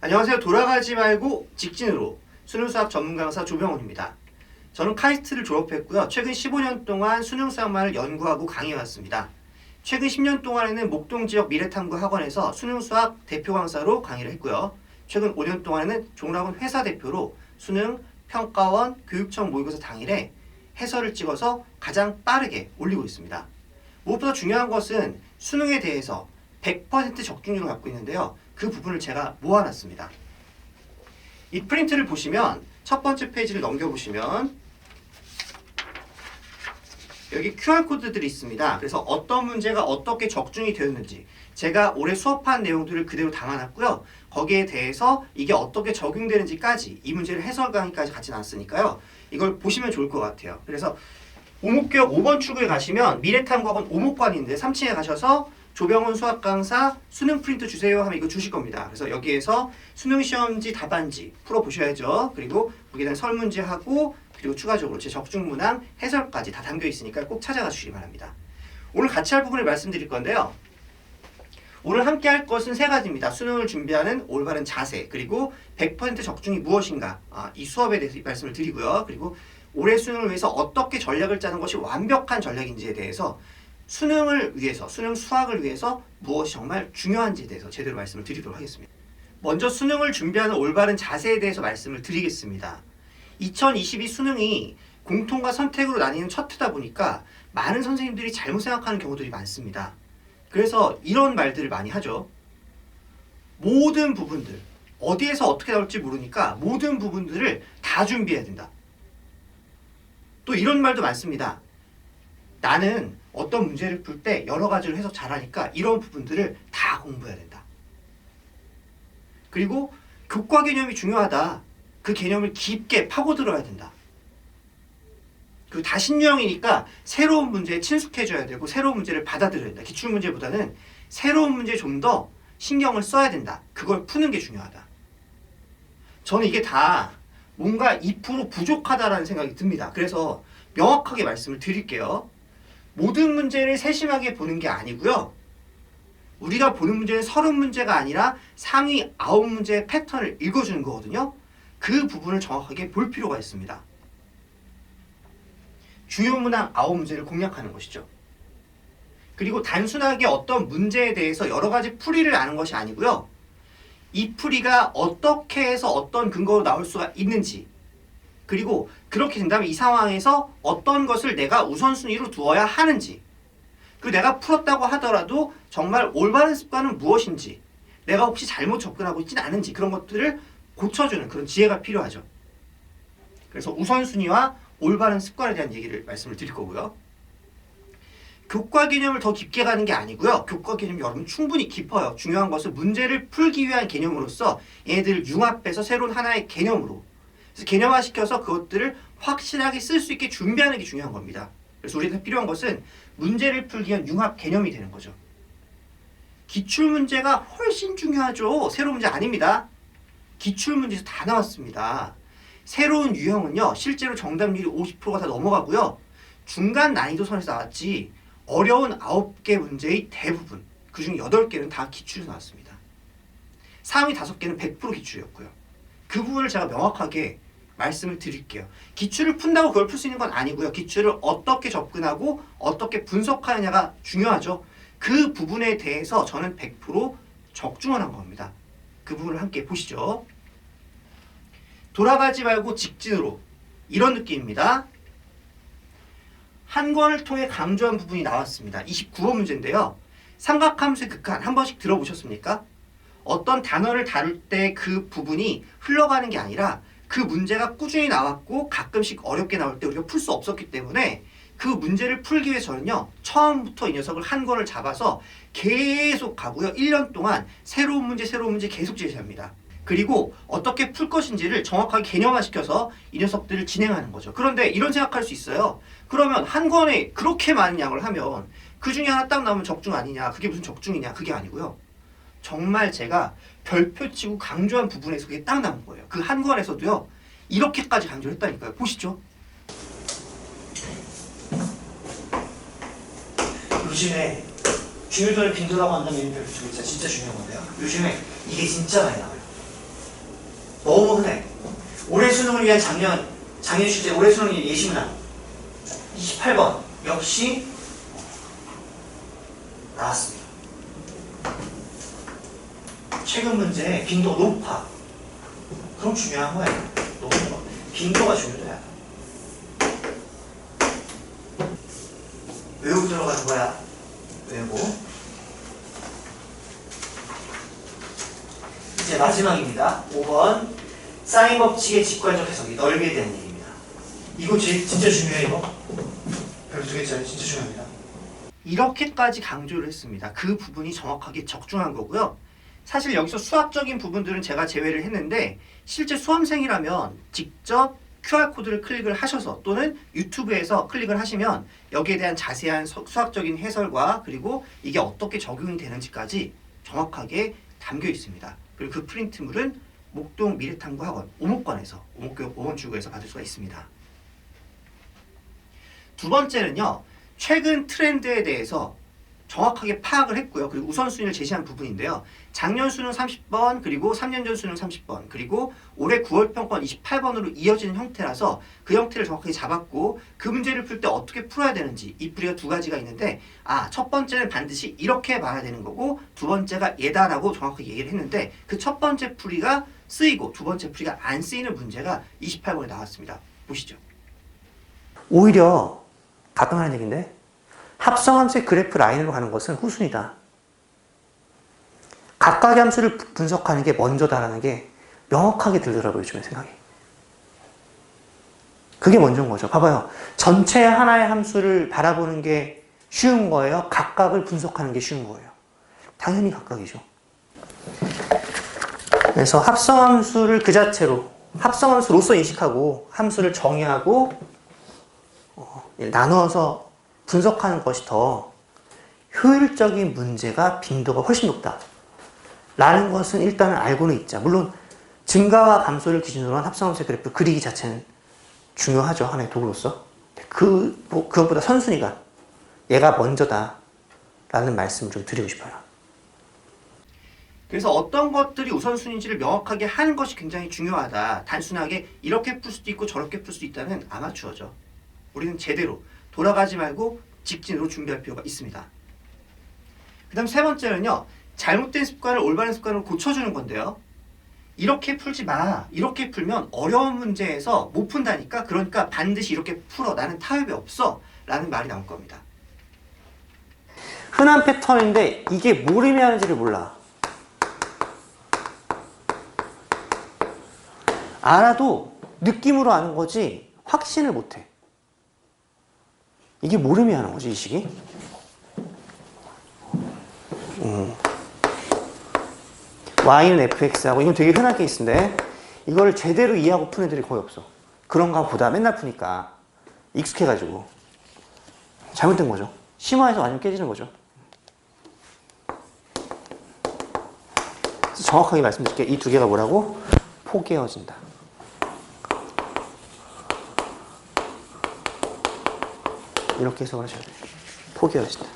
안녕하세요. 돌아가지 말고 직진으로 수능수학 전문 강사 조병훈입니다. 저는 카이스트를 졸업했고요. 최근 15년 동안 수능수학만을 연구하고 강의해왔습니다. 최근 10년 동안에는 목동 지역 미래탐구 학원에서 수능수학 대표 강사로 강의를 했고요. 최근 5년 동안에는 종합원 회사 대표로 수능, 평가원, 교육청 모의고사 당일에 해설을 찍어서 가장 빠르게 올리고 있습니다. 무엇보다 중요한 것은 수능에 대해서 100% 적중률을 갖고 있는데요. 그 부분을 제가 모아놨습니다. 이 프린트를 보시면 첫 번째 페이지를 넘겨보시면 여기 QR코드들이 있습니다. 그래서 어떤 문제가 어떻게 적중이 되었는지 제가 올해 수업한 내용들을 그대로 담아놨고요. 거기에 대해서 이게 어떻게 적용되는지까지 이 문제를 해설 강의까지 같이 놨으니까요. 이걸 보시면 좋을 것 같아요. 그래서 오목교역 5번 출구에 가시면 미래탐구학원 오목관인데 3층에 가셔서 조병훈 수학 강사 수능 프린트 주세요 하면 이거 주실 겁니다. 그래서 여기에서 수능 시험지 답안지 풀어보셔야죠. 그리고 거기에 대한 설문지하고 그리고 추가적으로 제 적중문항 해설까지 다 담겨 있으니까 꼭 찾아가 주시기 바랍니다. 오늘 같이 할 부분을 말씀드릴 건데요. 오늘 함께 할 것은 세 가지입니다. 수능을 준비하는 올바른 자세, 그리고 100% 적중이 무엇인가, 이 수업에 대해서 말씀을 드리고요. 그리고 올해 수능을 위해서 어떻게 전략을 짜는 것이 완벽한 전략인지에 대해서 수능을 위해서, 수능 수학을 위해서 무엇이 정말 중요한지에 대해서 제대로 말씀을 드리도록 하겠습니다. 먼저 수능을 준비하는 올바른 자세에 대해서 말씀을 드리겠습니다. 2022 수능이 공통과 선택으로 나뉘는 첫 해다 보니까 많은 선생님들이 잘못 생각하는 경우들이 많습니다. 그래서 이런 말들을 많이 하죠. 모든 부분들, 어디에서 어떻게 나올지 모르니까 모든 부분들을 다 준비해야 된다. 또 이런 말도 많습니다. 나는 어떤 문제를 풀 때 여러 가지를 해서 잘하니까 이런 부분들을 다 공부해야 된다. 그리고 교과 개념이 중요하다. 그 개념을 깊게 파고 들어야 된다. 그리고 다신유형이니까 새로운 문제에 친숙해져야 되고 새로운 문제를 받아들여야 된다. 기출문제보다는 새로운 문제에 좀 더 신경을 써야 된다. 그걸 푸는 게 중요하다. 저는 이게 다 뭔가 2% 부족하다라는 생각이 듭니다. 그래서 명확하게 말씀을 드릴게요. 모든 문제를 세심하게 보는 게 아니고요. 우리가 보는 문제는 30문제가 아니라 상위 9문제의 패턴을 읽어주는 거거든요. 그 부분을 정확하게 볼 필요가 있습니다. 주요 문항 9문제를 공략하는 것이죠. 그리고 단순하게 어떤 문제에 대해서 여러 가지 풀이를 아는 것이 아니고요. 이 풀이가 어떻게 해서 어떤 근거로 나올 수가 있는지, 그리고 그렇게 된다면 이 상황에서 어떤 것을 내가 우선순위로 두어야 하는지, 그리고 내가 풀었다고 하더라도 정말 올바른 습관은 무엇인지, 내가 혹시 잘못 접근하고 있지는 않은지, 그런 것들을 고쳐주는 그런 지혜가 필요하죠. 그래서 우선순위와 올바른 습관에 대한 얘기를 말씀을 드릴 거고요. 교과 개념을 더 깊게 가는 게 아니고요. 교과 개념이 여러분 충분히 깊어요. 중요한 것은 문제를 풀기 위한 개념으로서 얘네들을 융합해서 새로운 하나의 개념으로, 그래서 개념화시켜서 그것들을 확실하게 쓸 수 있게 준비하는 게 중요한 겁니다. 그래서 우리한테 필요한 것은 문제를 풀기 위한 융합 개념이 되는 거죠. 기출문제가 훨씬 중요하죠. 새로운 문제 아닙니다. 기출문제에서 다 나왔습니다. 새로운 유형은요. 실제로 정답률이 50%가 다 넘어가고요. 중간 난이도 선에서 나왔지 어려운 9개 문제의 대부분, 그중 8개는 다 기출에서 나왔습니다. 상위 5개는 100% 기출이었고요. 그 부분을 제가 명확하게 말씀을 드릴게요. 기출을 푼다고 그걸 풀 수 있는 건 아니고요. 기출을 어떻게 접근하고 어떻게 분석하느냐가 중요하죠. 그 부분에 대해서 저는 100% 적중을 한 겁니다. 그 부분을 함께 보시죠. 돌아가지 말고 직진으로, 이런 느낌입니다. 한 권을 통해 강조한 부분이 나왔습니다. 29번 문제인데요. 삼각함수의 극한 한 번씩 들어보셨습니까? 어떤 단어를 다룰 때 그 부분이 흘러가는 게 아니라 그 문제가 꾸준히 나왔고 가끔씩 어렵게 나올 때 우리가 풀 수 없었기 때문에 그 문제를 풀기 위해서 저는요. 처음부터 이 녀석을 한 권을 잡아서 계속 가고요. 1년 동안 새로운 문제 계속 제시합니다. 그리고 어떻게 풀 것인지를 정확하게 개념화시켜서 이 녀석들을 진행하는 거죠. 그런데 이런 생각할 수 있어요. 그러면 한 권에 그렇게 많은 양을 하면 그 중에 하나 딱 나오면 적중 아니냐, 그게 무슨 적중이냐, 그게 아니고요. 정말 제가 별표치고 강조한 부분에서 그게 딱 나온 거예요. 그 한 권에서도요. 이렇게까지 강조를 했다니까요. 보시죠. 요즘에 중요도를 빈도라고 한다면 별표치고 진짜 중요한 건데요. 요즘에 이게 진짜 많이 나와요. 너무 흔해. 올해 수능을 위한 작년 실제 올해 수능 예시문항 28번 역시 나왔습니다. 최근 문제 빈도 높아. 그럼 중요한 거예요. 높은 거. 빈도가 중요해요. 외우고 들어가는 거야. 외우고. 이제 마지막입니다. 5번 사인 법칙의 직관적 해석이 넓게 되는 얘기입니다. 이거 진짜 중요해요. 이거. 별로 두 개짜리 진짜 중요합니다. 이렇게까지 강조를 했습니다. 그 부분이 정확하게 적중한 거고요. 사실 여기서 수학적인 부분들은 제가 제외를 했는데 실제 수험생이라면 직접 QR코드를 클릭을 하셔서 또는 유튜브에서 클릭을 하시면 여기에 대한 자세한 수학적인 해설과 그리고 이게 어떻게 적용이 되는지까지 정확하게 담겨 있습니다. 그리고 그 프린트물은 목동 미래탐구학원 오목관에서 오목교육 오원주구에서 받을 수가 있습니다. 두 번째는요. 최근 트렌드에 대해서 정확하게 파악을 했고요. 그리고 우선순위를 제시한 부분인데요. 작년 수능 30번, 그리고 3년 전 수능 30번, 그리고 올해 9월 평가원 28번으로 이어지는 형태라서 그 형태를 정확하게 잡았고 그 문제를 풀 때 어떻게 풀어야 되는지 이 풀이가 두 가지가 있는데 첫 번째는 반드시 이렇게 봐야 되는 거고 두 번째가 얘다라고 정확하게 얘기를 했는데 그 첫 번째 풀이가 쓰이고 두 번째 풀이가 안 쓰이는 문제가 28번에 나왔습니다. 보시죠. 오히려 가끔 하는 얘기인데 합성함수의 그래프 라인으로 가는 것은 후순위다. 각각의 함수를 분석하는 게 먼저다라는 게 명확하게 들더라고요. 요즘에 생각이. 그게 먼저인 거죠. 봐봐요. 전체 하나의 함수를 바라보는 게 쉬운 거예요? 각각을 분석하는 게 쉬운 거예요? 당연히 각각이죠. 그래서 합성함수를 그 자체로 합성함수로서 인식하고 함수를 정의하고 나눠서 분석하는 것이 더 효율적인 문제가 빈도가 훨씬 높다 라는 것은 일단은 알고는 있자. 물론 증가와 감소를 기준으로 한 합성함수의 그래프 그리기 자체는 중요하죠. 하나의 도구로서. 그것보다 선순위가 얘가 먼저다 라는 말씀을 좀 드리고 싶어요. 그래서 어떤 것들이 우선순위인지를 명확하게 하는 것이 굉장히 중요하다. 단순하게 이렇게 풀 수도 있고 저렇게 풀 수도 있다는 아마추어죠. 우리는 제대로 돌아가지 말고 직진으로 준비할 필요가 있습니다. 그 다음 세 번째는요. 잘못된 습관을 올바른 습관으로 고쳐주는 건데요. 이렇게 풀지 마. 이렇게 풀면 어려운 문제에서 못 푼다니까. 그러니까 반드시 이렇게 풀어. 나는 타협이 없어. 라는 말이 나올 겁니다. 흔한 패턴인데 이게 뭘 의미하는지를 몰라. 알아도 느낌으로 아는 거지 확신을 못해. 이게 뭘 의미하는 거지, 이 식이? y는 fx하고 이건 되게 흔한 케이스인데 이걸 제대로 이해하고 푸는 애들이 거의 없어. 그런가 보다 맨날 푸니까 익숙해가지고 잘못된 거죠. 심화해서 완전 깨지는 거죠. 정확하게 말씀드릴게요. 이 두 개가 뭐라고? 포개어진다. 이렇게 해석을 하셔야 돼요. 포개어진다.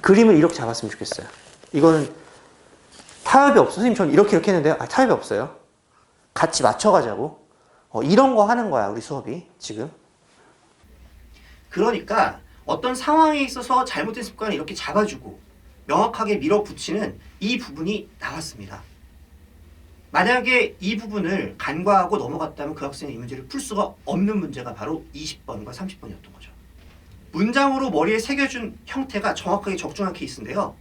그림을 이렇게 잡았으면 좋겠어요. 이거는 타협이 없어. 선생님 저는 이렇게 했는데요. 타협이 없어요. 같이 맞춰가자고. 이런 거 하는 거야 우리 수업이 지금. 그러니까 어떤 상황에 있어서 잘못된 습관을 이렇게 잡아주고 명확하게 밀어붙이는 이 부분이 나왔습니다. 만약에 이 부분을 간과하고 넘어갔다면 그 학생은 이 문제를 풀 수가 없는 문제가 바로 20번과 30번이었던 거죠. 문장으로 머리에 새겨준 형태가 정확하게 적중한 케이스인데요.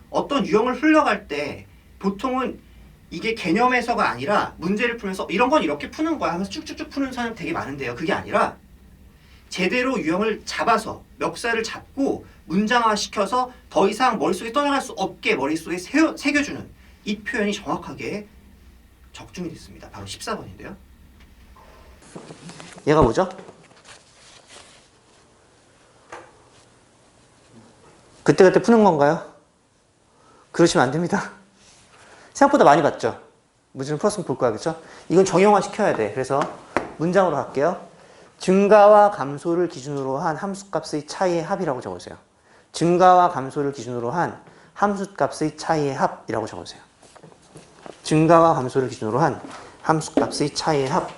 어떤 유형을 흘러갈 때 보통은 이게 개념에서가 아니라 문제를 풀면서 이런 건 이렇게 푸는 거야 하면서 쭉쭉쭉 푸는 사람 되게 많은데요. 그게 아니라 제대로 유형을 잡아서 멱살을 잡고 문장화시켜서 더 이상 머릿속에 떠나갈 수 없게 머릿속에 새겨주는 이 표현이 정확하게 적중이 됐습니다. 바로 14번인데요. 얘가 뭐죠? 그때그때 푸는 건가요? 그러시면 안 됩니다. 생각보다 많이 봤죠? 문제는 풀었으면 볼 거야, 그렇죠? 이건 정형화 시켜야 돼. 그래서 문장으로 갈게요. 증가와 감소를 기준으로 한 함수값의 차이의 합이라고 적으세요. 증가와 감소를 기준으로 한 함수값의 차이의 합이라고 적으세요. 증가와 감소를 기준으로 한 함수값의 차이의 합.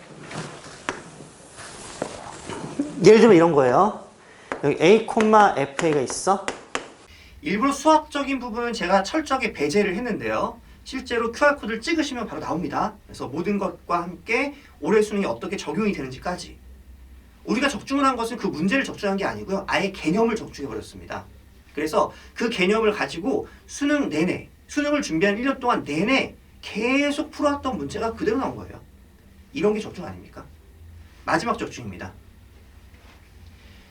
예를 들면 이런 거예요. 여기 a, fa가 있어. 일부러 수학적인 부분은 제가 철저하게 배제를 했는데요. 실제로 QR코드를 찍으시면 바로 나옵니다. 그래서 모든 것과 함께 올해 수능이 어떻게 적용이 되는지까지. 우리가 적중을 한 것은 그 문제를 적중한 게 아니고요. 아예 개념을 적중해버렸습니다. 그래서 그 개념을 가지고 수능 내내, 수능을 준비한 1년 동안 내내 계속 풀어왔던 문제가 그대로 나온 거예요. 이런 게 적중 아닙니까? 마지막 적중입니다.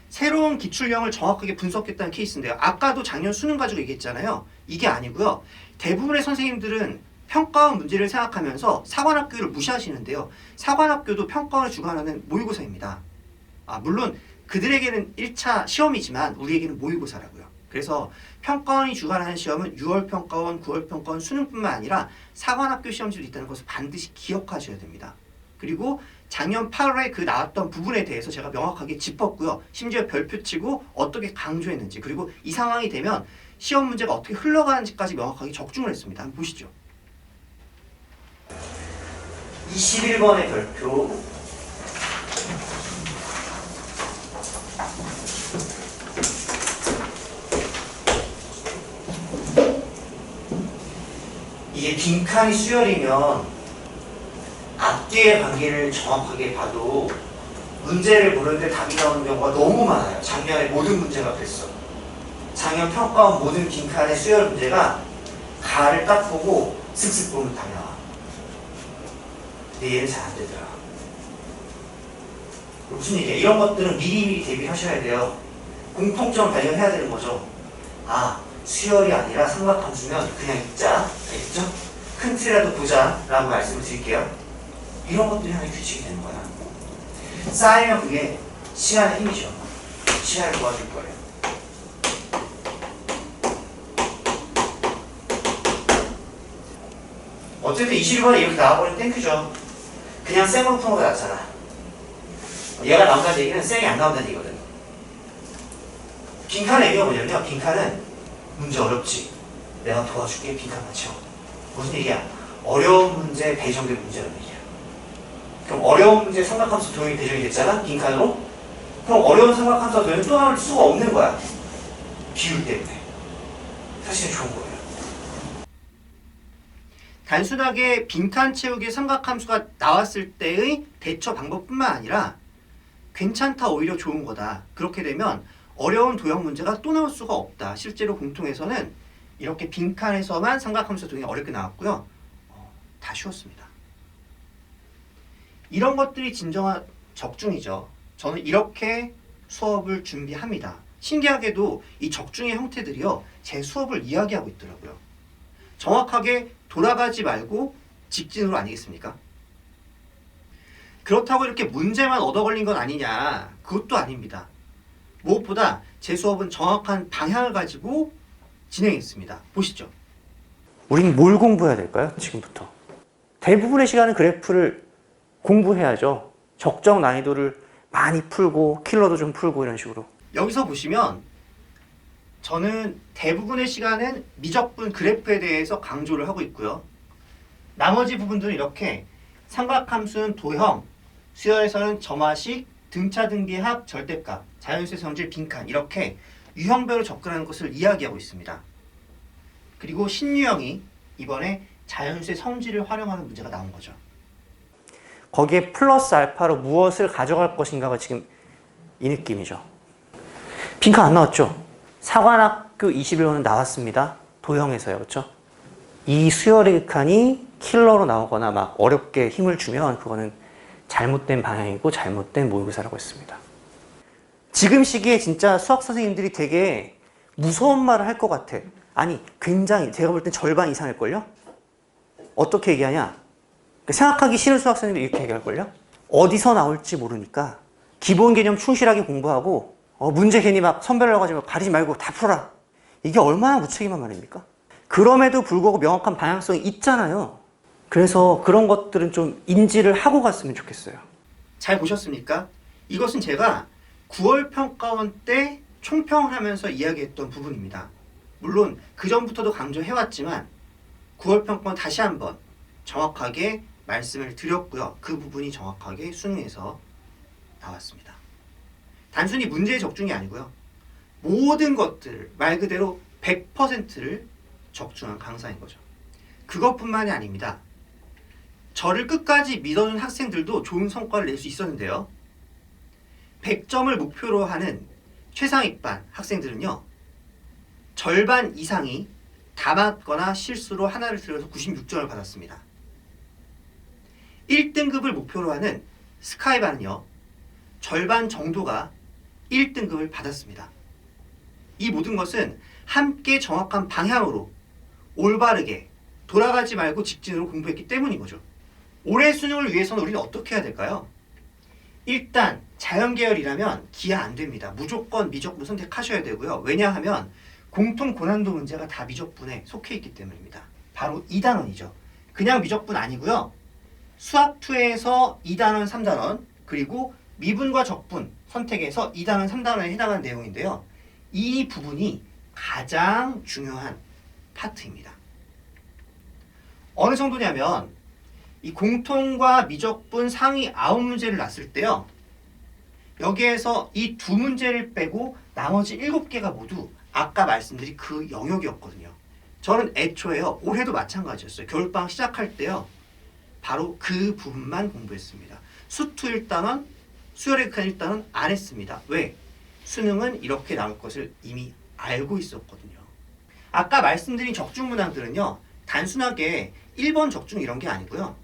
새로운 기출형을 정확하게 분석했다는 케이스인데요. 아까도 작년 수능 가지고 얘기했잖아요. 이게 아니고요. 대부분의 선생님들은 평가원 문제를 생각하면서 사관학교를 무시하시는데요. 사관학교도 평가원을 주관하는 모의고사입니다. 물론 그들에게는 1차 시험이지만 우리에게는 모의고사라고요. 그래서 평가원이 주관하는 시험은 6월 평가원, 9월 평가원, 수능뿐만 아니라 사관학교 시험지도 있다는 것을 반드시 기억하셔야 됩니다. 그리고 작년 8월에 그 나왔던 부분에 대해서 제가 명확하게 짚었고요. 심지어 별표 치고 어떻게 강조했는지, 그리고 이 상황이 되면 시험 문제가 어떻게 흘러가는지까지 명확하게 적중을 했습니다. 한번 보시죠. 21번의 별표. 이게 빈칸이 수열이면 앞뒤의 관계를 정확하게 봐도 문제를 모르는데 답이 나오는 경우가 너무 많아요. 작년에 모든 문제가 그랬어. 작년 평가원 모든 빈칸의 수열 문제가 가를 딱 보고 슥슥 보면 답이 나와. 근데 얘는 잘 안 되더라. 무슨 얘기야? 이런 것들은 미리미리 대비하셔야 돼요. 공통점 발견해야 되는 거죠. 수열이 아니라 삼각함수면 그냥 읽자. 알겠죠? 큰 틀이라도 보자 라고 말씀을 드릴게요. 이런 것들이 하나의 규칙이 되는 거야. 쌓이면 그게 시간의 힘이죠. 시간을 도와줄 거예요. 어쨌든 21번에 이렇게 나와버리면 땡큐죠. 그냥 쌩으로 푸는 거 낫잖아. 얘가 나온다는 얘기는 쌩이 안 나온다는 얘기거든. 빈칸의 의미가 뭐냐면요. 빈칸은 문제 어렵지. 내가 도와줄게. 빈칸만 채워. 무슨 얘기야? 어려운 문제 배정된 문제라는 얘기야. 그럼 어려운 문제 삼각함수 도형이 배정이 됐잖아? 빈칸으로? 그럼 어려운 삼각함수 도형은 또 나올 수가 없는 거야. 비율 때문에. 사실은 좋은 거예요. 단순하게 빈칸 채우기 삼각함수가 나왔을 때의 대처 방법뿐만 아니라 괜찮다, 오히려 좋은 거다. 그렇게 되면 어려운 도형 문제가 또 나올 수가 없다. 실제로 공통에서는 이렇게 빈칸에서만 삼각함수 도형이 어렵게 나왔고요. 다 쉬웠습니다. 이런 것들이 진정한 적중이죠. 저는 이렇게 수업을 준비합니다. 신기하게도 이 적중의 형태들이요. 제 수업을 이야기하고 있더라고요. 정확하게 돌아가지 말고 직진으로 아니겠습니까? 그렇다고 이렇게 문제만 얻어 걸린 건 아니냐? 그것도 아닙니다. 무엇보다 제 수업은 정확한 방향을 가지고 진행했습니다. 보시죠. 우린 뭘 공부해야 될까요? 지금부터. 대부분의 시간은 그래프를 공부해야죠. 적정 난이도를 많이 풀고 킬러도 좀 풀고 이런 식으로. 여기서 보시면 저는 대부분의 시간은 미적분 그래프에 대해서 강조를 하고 있고요. 나머지 부분들은 이렇게 삼각함수는 도형, 수열에서는 점화식, 등차 등비의 합, 절대값, 자연수의 성질 빈칸 이렇게 유형별로 접근하는 것을 이야기하고 있습니다. 그리고 신유형이 이번에 자연수의 성질을 활용하는 문제가 나온 거죠. 거기에 플러스 알파로 무엇을 가져갈 것인가가 지금 이 느낌이죠. 빈칸 안 나왔죠? 사관학교 21번은 나왔습니다. 도형에서요. 그렇죠? 이 수열의 칸이 킬러로 나오거나 막 어렵게 힘을 주면 그거는 잘못된 방향이고 잘못된 모의고사라고 했습니다. 지금 시기에 진짜 수학 선생님들이 되게 무서운 말을 할 것 같아. 아니, 굉장히 제가 볼 땐 절반 이상일걸요? 어떻게 얘기하냐? 생각하기 싫은 수학 선생님들이 이렇게 얘기할걸요? 어디서 나올지 모르니까 기본 개념 충실하게 공부하고 문제 괜히 막 선별하고 하지 말고 가리지 말고 다 풀어라. 이게 얼마나 무책임한 말입니까? 그럼에도 불구하고 명확한 방향성이 있잖아요. 그래서 그런 것들은 좀 인지를 하고 갔으면 좋겠어요. 잘 보셨습니까? 이것은 제가 9월 평가원 때 총평을 하면서 이야기했던 부분입니다. 물론 그 전부터도 강조해왔지만 9월 평가원 다시 한번 정확하게 말씀을 드렸고요. 그 부분이 정확하게 수능에서 나왔습니다. 단순히 문제의 적중이 아니고요. 모든 것들을 말 그대로 100%를 적중한 강사인 거죠. 그것뿐만이 아닙니다. 저를 끝까지 믿어준 학생들도 좋은 성과를 낼 수 있었는데요. 100점을 목표로 하는 최상위반 학생들은요. 절반 이상이 다 맞거나 실수로 하나를 틀려서 96점을 받았습니다. 1등급을 목표로 하는 스카이반은요. 절반 정도가 1등급을 받았습니다. 이 모든 것은 함께 정확한 방향으로 올바르게 돌아가지 말고 직진으로 공부했기 때문인 거죠. 올해 수능을 위해서는 우리는 어떻게 해야 될까요? 일단 자연계열이라면 기하 안 됩니다. 무조건 미적분 선택하셔야 되고요. 왜냐하면 공통 고난도 문제가 다 미적분에 속해 있기 때문입니다. 바로 2단원이죠. 그냥 미적분 아니고요. 수학2에서 2단원, 3단원 그리고 미분과 적분 선택해서 2단원, 3단원에 해당하는 내용인데요. 이 부분이 가장 중요한 파트입니다. 어느 정도냐면 이 공통과 미적분 상위 9문제를 놨을 때요. 여기에서 이 2문제를 빼고 나머지 7개가 모두 아까 말씀드린 그 영역이었거든요. 저는 애초에요. 올해도 마찬가지였어요. 겨울방학 시작할 때요. 바로 그 부분만 공부했습니다. 수2 1단원, 수열의 극한 1단원 안 했습니다. 왜? 수능은 이렇게 나올 것을 이미 알고 있었거든요. 아까 말씀드린 적중 문항들은요. 단순하게 1번 적중 이런 게 아니고요.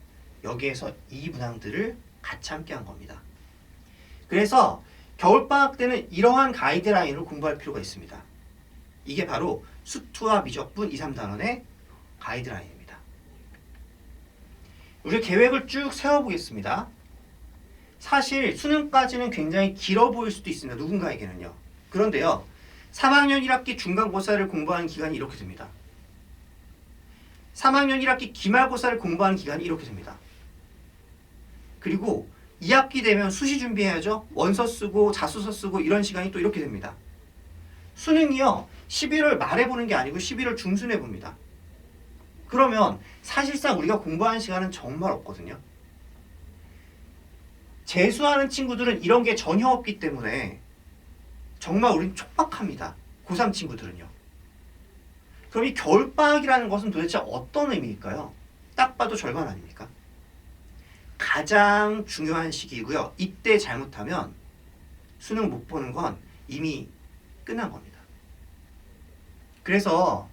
여기에서 이 문항들을 같이 함께 한 겁니다. 그래서 겨울방학 때는 이러한 가이드라인으로 공부할 필요가 있습니다. 이게 바로 수2와 미적분 2, 3단원의 가이드라인입니다. 우리 계획을 쭉 세워보겠습니다. 사실 수능까지는 굉장히 길어 보일 수도 있습니다. 누군가에게는요. 그런데요. 3학년 1학기 중간고사를 공부하는 기간이 이렇게 됩니다. 3학년 1학기 기말고사를 공부하는 기간이 이렇게 됩니다. 그리고 2학기 되면 수시 준비해야죠. 원서 쓰고 자소서 쓰고 이런 시간이 또 이렇게 됩니다. 수능이요. 11월 말에 보는 게 아니고 11월 중순에 봅니다. 그러면 사실상 우리가 공부하는 시간은 정말 없거든요. 재수하는 친구들은 이런 게 전혀 없기 때문에 정말 우린 촉박합니다. 고3 친구들은요. 그럼 이 겨울방학이라는 것은 도대체 어떤 의미일까요? 딱 봐도 절반 아닙니까? 가장 중요한 시기이고요. 이때 잘못하면 수능 못 보는 건 이미 끝난 겁니다. 그래서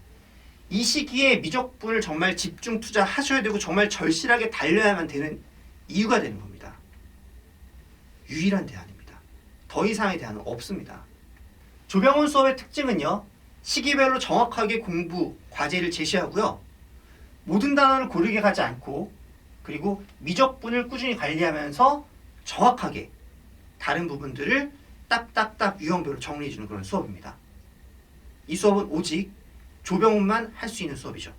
이 시기에 미적분을 정말 집중 투자하셔야 되고 정말 절실하게 달려야만 되는 이유가 되는 겁니다. 유일한 대안입니다. 더 이상의 대안은 없습니다. 조병훈 수업의 특징은요. 시기별로 정확하게 공부, 과제를 제시하고요. 모든 단원을 고르게 가지 않고 그리고 미적분을 꾸준히 관리하면서 정확하게 다른 부분들을 딱딱딱 유형별로 정리해주는 그런 수업입니다. 이 수업은 오직 조병훈만 할 수 있는 수업이죠.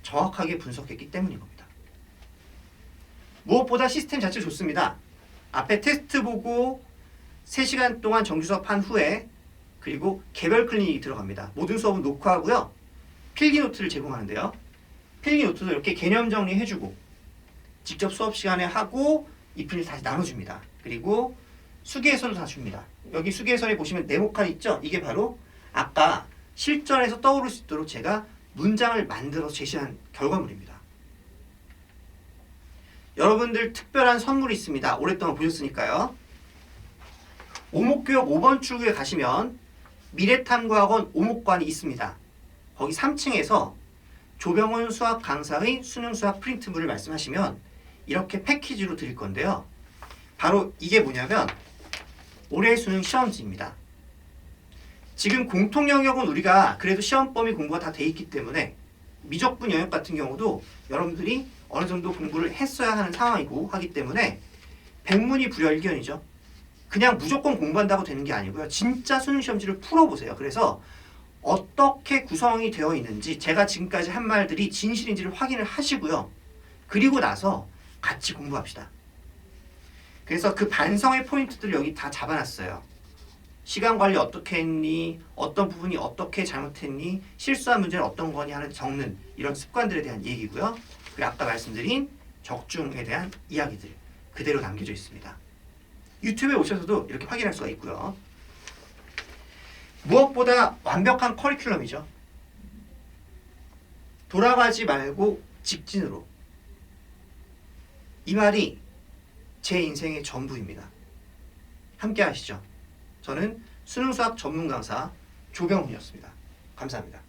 정확하게 분석했기 때문인 겁니다. 무엇보다 시스템 자체 좋습니다. 앞에 테스트 보고 3시간 동안 정규 수업한 후에 그리고 개별 클리닉이 들어갑니다. 모든 수업은 녹화하고요. 필기 노트를 제공하는데요. 필기 노트도 이렇게 개념 정리해주고 직접 수업 시간에 하고 이 필기 다시 나눠줍니다. 그리고 수기해설도 다 줍니다. 여기 수기해설에 보시면 네모칸 있죠? 이게 바로 아까 실전에서 떠오를 수 있도록 제가 문장을 만들어서 제시한 결과물입니다. 여러분들 특별한 선물이 있습니다. 오랫동안 보셨으니까요. 오목교육 5번 출구에 가시면 미래탐구학원 오목관이 있습니다. 거기 3층에서 조병훈 수학 강사의 수능 수학 프린트물을 말씀하시면 이렇게 패키지로 드릴 건데요. 바로 이게 뭐냐면 올해 수능 시험지입니다. 지금 공통 영역은 우리가 그래도 시험 범위 공부가 다 돼 있기 때문에 미적분 영역 같은 경우도 여러분들이 어느 정도 공부를 했어야 하는 상황이고 하기 때문에 백문이 불여일견이죠. 그냥 무조건 공부한다고 되는 게 아니고요. 진짜 수능 시험지를 풀어보세요. 그래서 어떻게 구성이 되어 있는지 제가 지금까지 한 말들이 진실인지를 확인을 하시고요. 그리고 나서 같이 공부합시다. 그래서 그 반성의 포인트들을 여기 다 잡아놨어요. 시간 관리 어떻게 했니? 어떤 부분이 어떻게 잘못했니? 실수한 문제는 어떤 거니? 하는 적는 이런 습관들에 대한 얘기고요. 그리고 아까 말씀드린 적중에 대한 이야기들 그대로 남겨져 있습니다. 유튜브에 오셔서도 이렇게 확인할 수가 있고요. 무엇보다 완벽한 커리큘럼이죠. 돌아가지 말고 직진으로. 이 말이 제 인생의 전부입니다. 함께 하시죠. 저는 수능수학 전문 강사 조병훈이었습니다. 감사합니다.